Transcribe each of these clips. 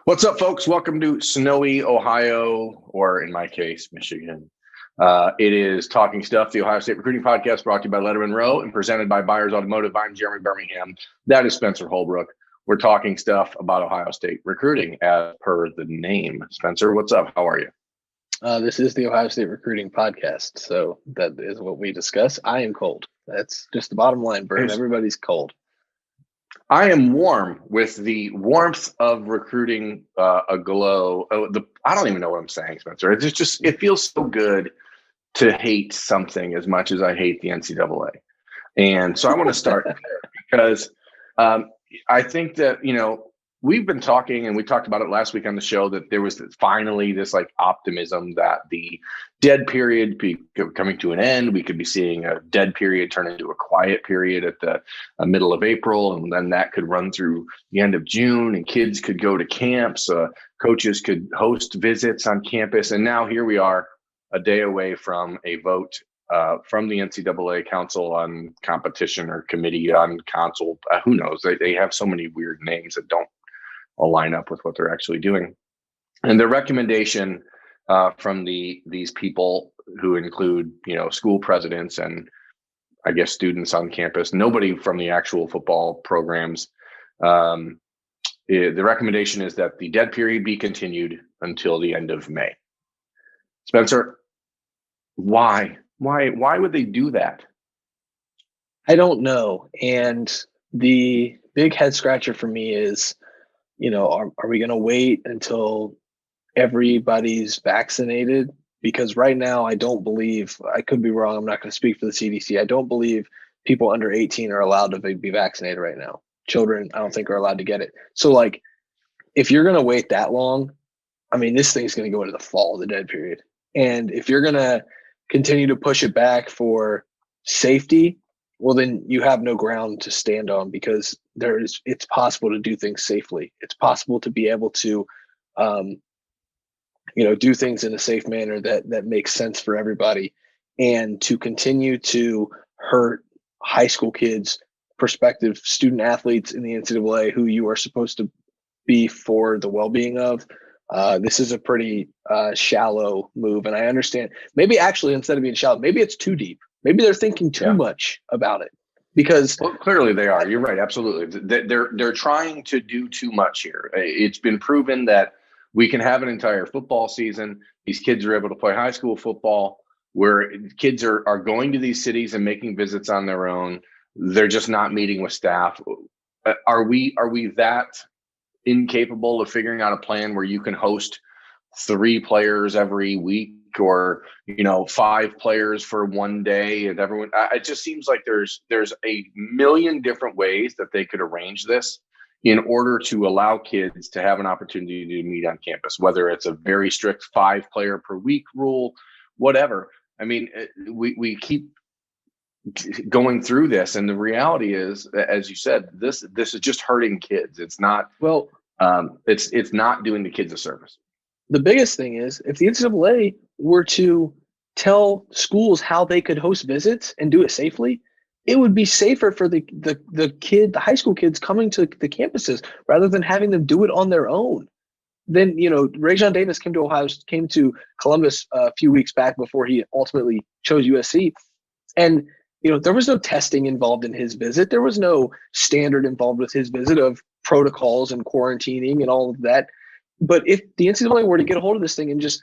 What's up, folks? Welcome to snowy Ohio, or in my case, Michigan. It is Talking Stuff, the Ohio State recruiting podcast brought to you by Lettermen Row and presented by Buyers Automotive. I'm Jeremy Birmingham. That is Spencer Holbrook. We're talking stuff about Ohio State recruiting as per the name. Spencer, what's up? How are you? This is the Ohio State recruiting podcast, so that is what we discuss. I am cold. That's just the bottom line, Bert. Everybody's cold. I am warm with the warmth of recruiting aglow. I don't even know what I'm saying, Spencer. It feels so good to hate something as much as I hate the NCAA. And so I want to start because I think that, we've been talking, and we talked about it last week on the show, that there was finally this like optimism that the dead period be coming to an end. We could be seeing a dead period turn into a quiet period at the middle of April, and then that could run through the end of June, and kids could go to camps, coaches could host visits on campus. And now here we are, a day away from a vote from the NCAA Council on Competition or Committee on Council. Who knows? They have so many weird names that don't line up with what they're actually doing. And the recommendation from these people, who include, school presidents and I guess students on campus, nobody from the actual football programs. The recommendation is that the dead period be continued until the end of May. Spencer, why would they do that? I don't know. And the big head scratcher for me is, are we going to wait until everybody's vaccinated? Because right now, I don't believe, I could be wrong, I'm not going to speak for the CDC. I don't believe people under 18 are allowed to be vaccinated right now. Children, I don't think are allowed to get it. So if you're going to wait that long, this thing's going to go into the fall, the dead period. And if you're going to continue to push it back for safety, well, then you have no ground to stand on, because it's possible to do things safely. It's possible to be able to, do things in a safe manner that makes sense for everybody, and to continue to hurt high school kids, prospective student athletes in the NCAA, who you are supposed to be for the well-being of. This is a pretty shallow move, and I understand. Maybe actually, instead of being shallow, maybe it's too deep. Maybe they're thinking too much about it, because clearly they are. You're right, absolutely. They're trying to do too much here. It's been proven that we can have an entire football season. These kids are able to play high school football, where kids are going to these cities and making visits on their own. They're just not meeting with staff. Are we that incapable of figuring out a plan where you can host 3 players every week, or 5 players for one day, and everyone? It just seems like there's a million different ways that they could arrange this in order to allow kids to have an opportunity to meet on campus, whether it's a very strict 5-player per week rule, whatever. We keep going through this, and the reality is, as you said, this is just hurting kids. It's not it's not doing the kids a service. The biggest thing is, if the NCAA were to tell schools how they could host visits and do it safely, it would be safer for the high school kids coming to the campuses, rather than having them do it on their own. Then, Rajon Davis came to Columbus a few weeks back before he ultimately chose USC. And, there was no testing involved in his visit. There was no standard involved with his visit of protocols and quarantining and all of that. But if the NCAA were to get a hold of this thing and just,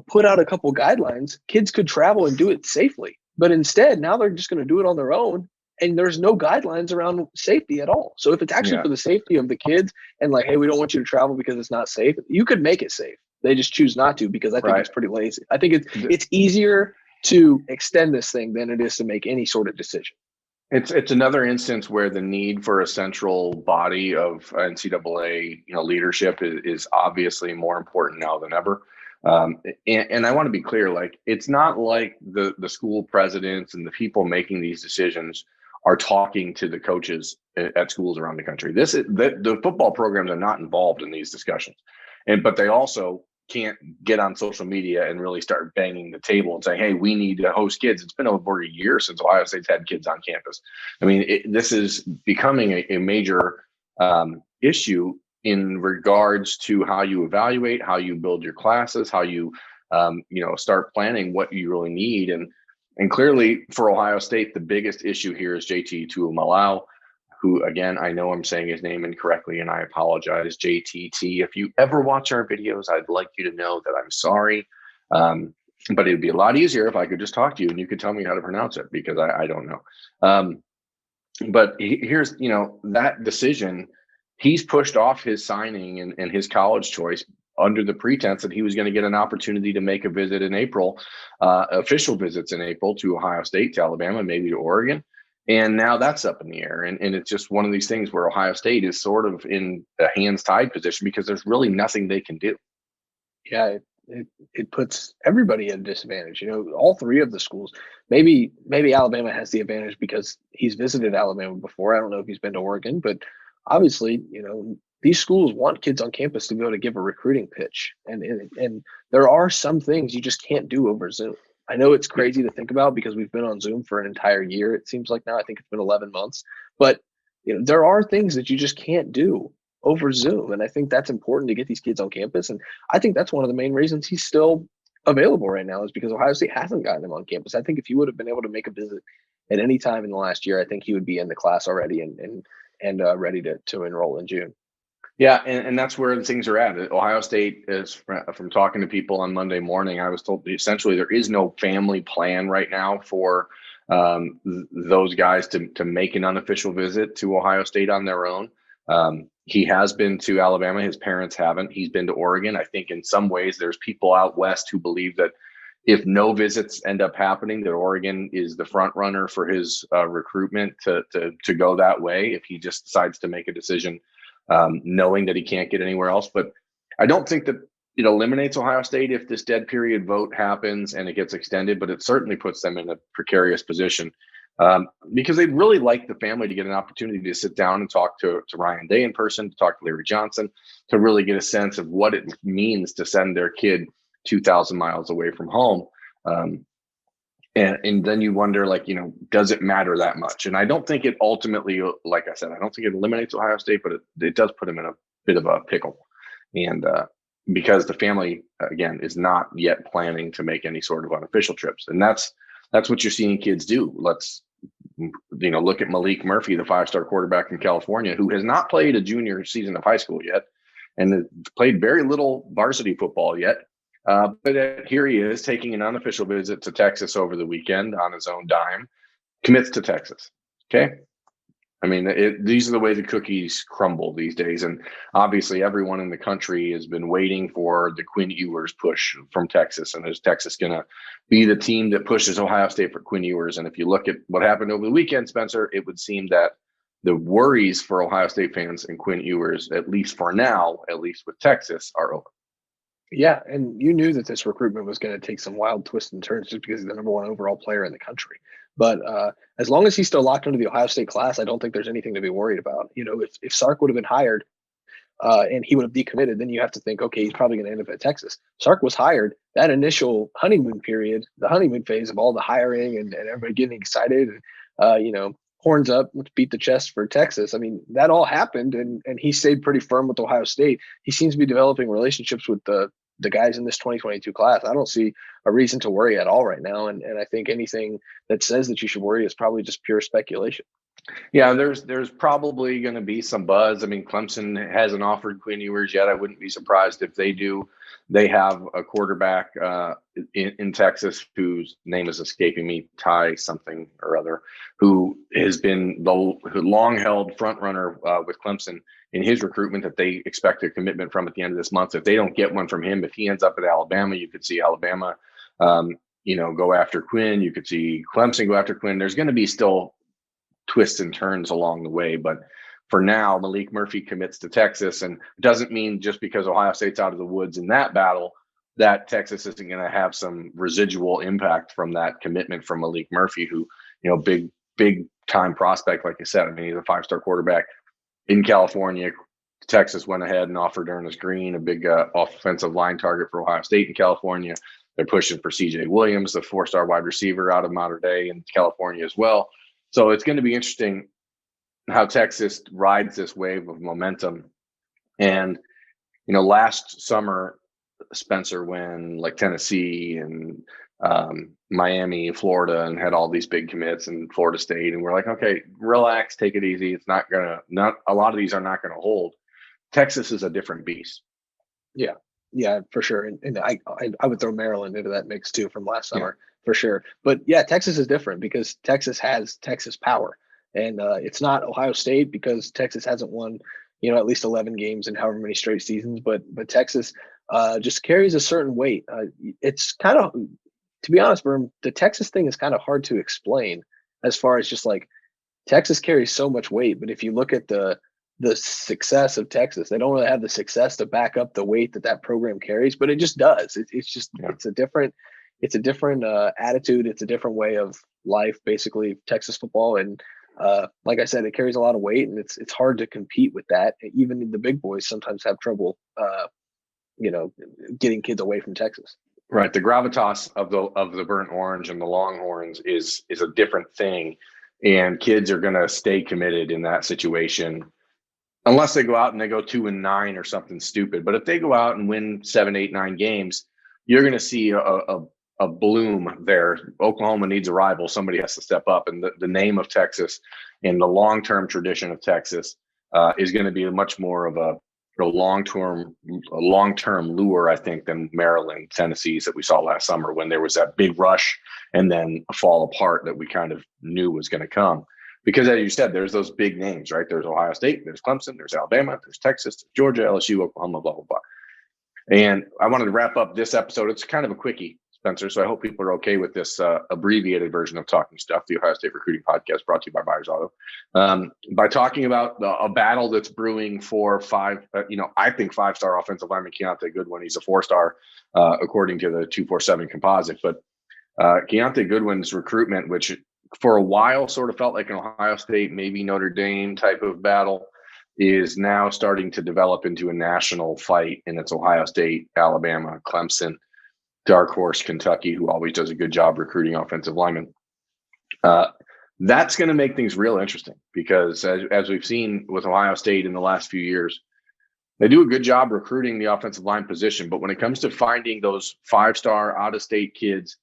put out a couple guidelines, kids could travel and do it safely. But instead, now they're just going to do it on their own, and there's no guidelines around safety at all. So if it's actually for the safety of the kids, and hey, we don't want you to travel because it's not safe, you could make it safe. They just choose not to, because I think it's pretty lazy. I think it's easier to extend this thing than it is to make any sort of decision. It's another instance where the need for a central body of NCAA leadership is obviously more important now than ever. And I want to be clear, it's not like the school presidents and the people making these decisions are talking to the coaches at schools around the country. The football programs are not involved in these discussions, but they also can't get on social media and really start banging the table and say, hey, we need to host kids. It's been over a year since Ohio State's had kids on campus. This is becoming a major issue in regards to how you evaluate, how you build your classes, how you start planning what you really need. And clearly for Ohio State, the biggest issue here is JT Tuimoloau, who, again, I know I'm saying his name incorrectly and I apologize, JTT. If you ever watch our videos, I'd like you to know that I'm sorry. But it'd be a lot easier if I could just talk to you and you could tell me how to pronounce it, because I don't know. But here's, that decision, he's pushed off his signing and his college choice under the pretense that he was going to get an opportunity to make a visit in April, official visits in April to Ohio State, to Alabama, maybe to Oregon. And now that's up in the air. And it's just one of these things where Ohio State is sort of in a hands tied position because there's really nothing they can do. Yeah, it puts everybody at a disadvantage. All three of the schools. Maybe Alabama has the advantage because he's visited Alabama before. I don't know if he's been to Oregon, but obviously, these schools want kids on campus to be able to give a recruiting pitch, and there are some things you just can't do over Zoom. I know it's crazy to think about because we've been on Zoom for an entire year. It seems like now. I think it's been 11 months, but there are things that you just can't do over Zoom. And I think that's important to get these kids on campus. And I think that's one of the main reasons he's still available right now, is because Ohio State hasn't gotten him on campus. I think if he would have been able to make a visit at any time in the last year, I think he would be in the class already and ready to enroll in June. Yeah, and that's where things are at. Ohio State is, from talking to people on Monday morning, I was told essentially there is no family plan right now for those guys to make an unofficial visit to Ohio State on their own. He has been to Alabama. His parents haven't. He's been to Oregon. I think in some ways there's people out west who believe that if no visits end up happening, that Oregon is the front runner for his recruitment to go that way if he just decides to make a decision knowing that he can't get anywhere else. But I don't think that it eliminates Ohio State if this dead period vote happens and it gets extended, but it certainly puts them in a precarious position because they'd really like the family to get an opportunity to sit down and talk to Ryan Day in person, to talk to Larry Johnson, to really get a sense of what it means to send their kid 2,000 miles away from home. And then you wonder, does it matter that much? And I don't think it ultimately, like I said, I don't think it eliminates Ohio State, but it does put them in a bit of a pickle. And because the family, again, is not yet planning to make any sort of unofficial trips. And that's what you're seeing kids do. Let's, look at Malik Murphy, the 5-star quarterback in California, who has not played a junior season of high school yet and played very little varsity football yet. But here he is taking an unofficial visit to Texas over the weekend on his own dime, commits to Texas. Okay. I mean, these are the way the cookies crumble these days. And obviously everyone in the country has been waiting for the Quinn Ewers push from Texas. And is Texas going to be the team that pushes Ohio State for Quinn Ewers? And if you look at what happened over the weekend, Spencer, it would seem that the worries for Ohio State fans and Quinn Ewers, at least for now, at least with Texas, are over. Yeah, and you knew that this recruitment was going to take some wild twists and turns just because he's the number one overall player in the country. But as long as he's still locked into the Ohio State class, I don't think there's anything to be worried about. If Sark would have been hired and he would have decommitted, then you have to think, okay, he's probably going to end up at Texas. Sark was hired. That initial honeymoon period, the honeymoon phase of all the hiring and everybody getting excited and, horns up, let's beat the chest for Texas. I mean, that all happened, and he stayed pretty firm with Ohio State. He seems to be developing relationships with the guys in this 2022 class. I don't see a reason to worry at all right now. And I think anything that says that you should worry is probably just pure speculation. Yeah, there's probably going to be some buzz. I mean, Clemson hasn't offered Quinn Ewers yet. I wouldn't be surprised if they do. They have a quarterback in Texas whose name is escaping me, Ty something or other, who has been the long-held front runner with Clemson in his recruitment that they expect a commitment from at the end of this month. If they don't get one from him, if he ends up at Alabama, you could see Alabama, go after Quinn. You could see Clemson go after Quinn. There's going to be still twists and turns along the way. But for now, Malik Murphy commits to Texas, and it doesn't mean just because Ohio State's out of the woods in that battle that Texas isn't going to have some residual impact from that commitment from Malik Murphy, who, big time prospect. Like I said, I mean, he's a 5-star quarterback in California. Texas went ahead and offered Ernest Green, a big offensive line target for Ohio State in California. They're pushing for CJ Williams, the 4-star wide receiver out of Mater Dei in California as well. So it's going to be interesting how Texas rides this wave of momentum And, last summer, Spencer, when like Tennessee and Miami, Florida, and had all these big commits, and Florida State, and we're like, okay, relax, take it easy. It's not a lot of these are not gonna hold. Texas is a different beast. Yeah, for sure. And I would throw Maryland into that mix too from last Yeah. summer for sure. But yeah, Texas is different because Texas has Texas power, and it's not Ohio State because Texas hasn't won, at least 11 games in however many straight seasons. But Texas just carries a certain weight. It's kind of, to be honest, Berm, the Texas thing is kind of hard to explain as far as just like Texas carries so much weight. But if you look at the success of Texas, they don't really have the success to back up the weight that program carries, but it just does. It's just it's a different attitude. It's a different way of life, basically Texas football. And like I said, it carries a lot of weight, and it's hard to compete with that. Even the big boys sometimes have trouble, getting kids away from Texas. Right. The gravitas of the burnt orange and the Longhorns is a different thing, and kids are going to stay committed in that situation unless they go out and they go 2-9 or something stupid. But if they go out and win 7, 8, 9 games, you're going to see a bloom there. Oklahoma needs a rival. Somebody has to step up, and the name of Texas and the long-term tradition of Texas is going to be much more of a long-term lure, I think, than Maryland, Tennessee's that we saw last summer when there was that big rush and then a fall apart that we kind of knew was going to come. Because as you said, there's those big names, right? There's Ohio State, there's Clemson, there's Alabama, there's Texas, there's Georgia, LSU, Oklahoma, blah, blah, blah. And I wanted to wrap up this episode. It's kind of a quickie, Spencer, so I hope people are okay with this abbreviated version of Talking Stuff, the Ohio State Recruiting Podcast brought to you by Buyers Auto. By talking about a battle that's brewing for I think 5-star offensive lineman Keante Goodwin. He's a 4-star, according to the 247 composite. But Keante Goodwin's recruitment, which for a while sort of felt like an Ohio State, maybe Notre Dame type of battle, is now starting to develop into a national fight. And it's Ohio State, Alabama, Clemson, dark horse Kentucky, who always does a good job recruiting offensive linemen. That's going to make things real interesting because as we've seen with Ohio State in the last few years, they do a good job recruiting the offensive line position. But when it comes to finding those 5-star out-of-state kids,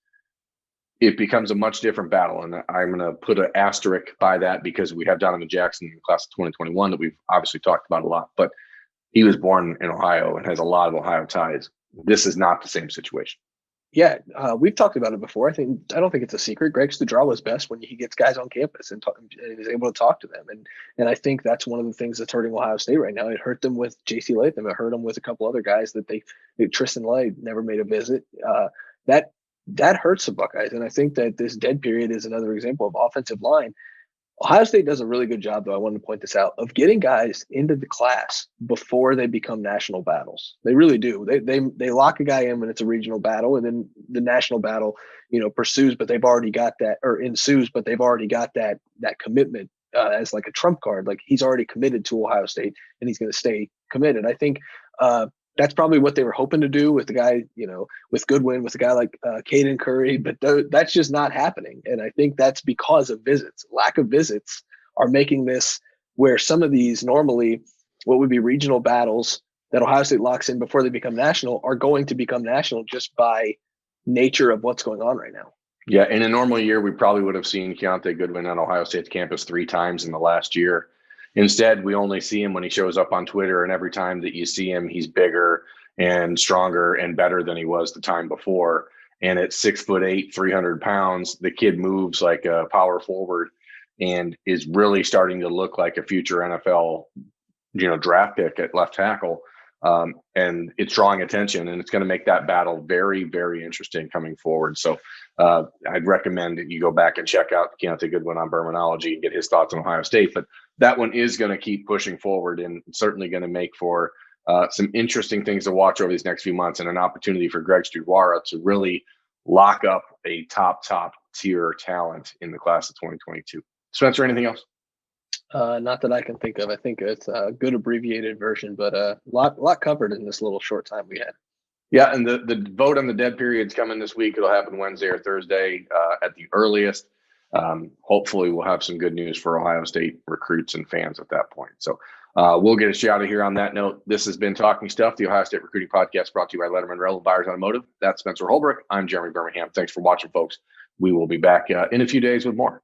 it becomes a much different battle. And I'm going to put an asterisk by that because we have Donovan Jackson in the class of 2021 that we've obviously talked about a lot. But he was born in Ohio and has a lot of Ohio ties. This is not the same situation. Yeah, we've talked about it before. I don't think it's a secret. Greg Studrawa is best when he gets guys on campus and is able to talk to them. And I think that's one of the things that's hurting Ohio State right now. It hurt them with J.C. Latham. It hurt them with a couple other guys that Tristan Lay never made a visit. That hurts the Buckeyes. And I think that this dead period is another example of offensive line. Ohio State does a really good job, though, I wanted to point this out, of getting guys into the class before they become national battles. They really do. They lock a guy in when it's a regional battle, and then the national battle, pursues, but they've already got that, or ensues, but they've already got that commitment as like a trump card. Like he's already committed to Ohio State, and he's going to stay committed. I think that's probably what they were hoping to do with the guy, with Goodwin, with a guy like Caden Curry, but that's just not happening. And I think that's because of visits. Lack of visits are making this where some of these normally what would be regional battles that Ohio State locks in before they become national are going to become national just by nature of what's going on right now. Yeah, in a normal year, we probably would have seen Keante Goodwin on Ohio State's campus 3 times in the last year. Instead, we only see him when he shows up on Twitter, and every time that you see him, he's bigger and stronger and better than he was the time before. And at 6'8", 300 pounds, the kid moves like a power forward and is really starting to look like a future NFL, draft pick at left tackle. And it's drawing attention, and it's going to make that battle very, very interesting coming forward. So I'd recommend that you go back and check out Keante Goodwin on Berminology and get his thoughts on Ohio State. But that one is going to keep pushing forward and certainly going to make for some interesting things to watch over these next few months and an opportunity for Greg Studrawa to really lock up a top tier talent in the class of 2022. Spencer, anything else? Not that I can think of. I think it's a good abbreviated version, but a lot covered in this little short time we had. Yeah, and the vote on the dead period's coming this week. It'll happen Wednesday or Thursday at the earliest. Hopefully we'll have some good news for Ohio State recruits and fans at that point. So We'll get us out of here on that note. This has been Talking Stuff, the Ohio State Recruiting Podcast, brought to you by Lettermen Row, Buyers Automotive. That's Spencer Holbrook. I'm Jeremy Birmingham. Thanks for watching, folks. We will be back in a few days with more.